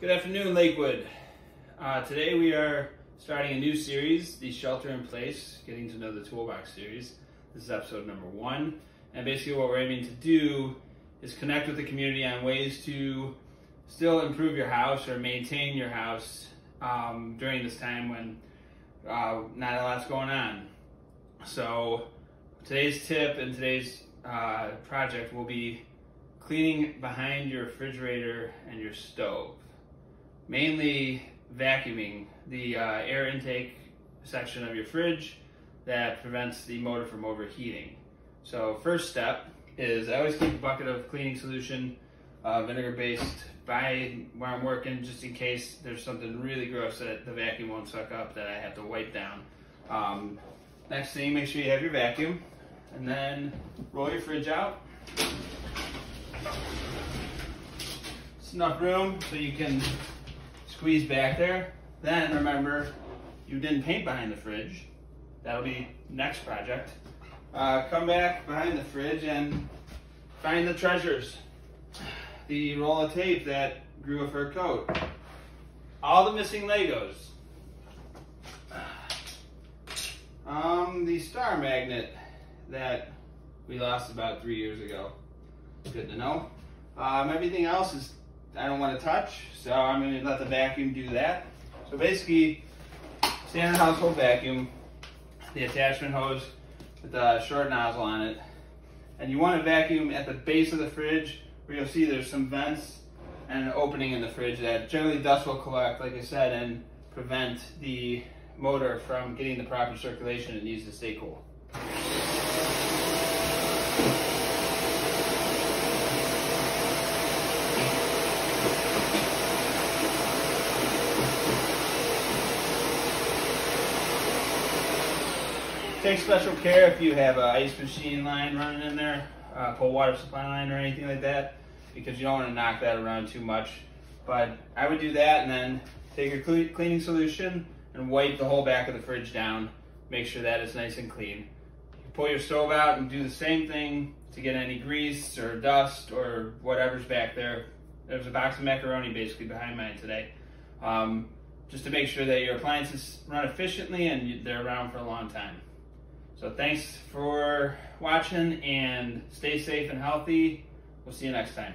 Good afternoon, Lakewood. Today we are starting a new series, the Shelter in Place, Getting to Know the Toolbox series. This is episode number 1. And basically what we're aiming to do is connect with the community on ways to still improve your house or maintain your house during this time when not a lot's going on. So today's tip and today's project will be cleaning behind your refrigerator and your stove. Mainly vacuuming the air intake section of your fridge that prevents the motor from overheating. So first step is I always keep a bucket of cleaning solution, vinegar based, by where I'm working, just in case there's something really gross that the vacuum won't suck up that I have to wipe down. Next thing, make sure you have your vacuum, and then roll your fridge out. It's enough room so you can squeeze back there. Then remember, you didn't paint behind the fridge. That'll be next project. Come back behind the fridge and find the treasures. The roll of tape that grew a fur coat. All the missing Legos. The star magnet that we lost about 3 years ago. Good to know. Everything else is I don't want to touch, so I'm going to let the vacuum do that. So basically, standard household vacuum, the attachment hose with the short nozzle on it, and you want to vacuum at the base of the fridge where you'll see there's some vents and an opening in the fridge that generally dust will collect, like I said, and prevent the motor from getting the proper circulation it needs to stay cool. Take special care if you have an ice machine line running in there, cold water supply line or anything like that, because you don't want to knock that around too much. But I would do that and then take your cleaning solution and wipe the whole back of the fridge down. Make sure that is nice and clean. You pull your stove out and do the same thing to get any grease or dust or whatever's back there. There's a box of macaroni basically behind mine today. Just to make sure that your appliances run efficiently and they're around for a long time. So thanks for watching and stay safe and healthy. We'll see you next time.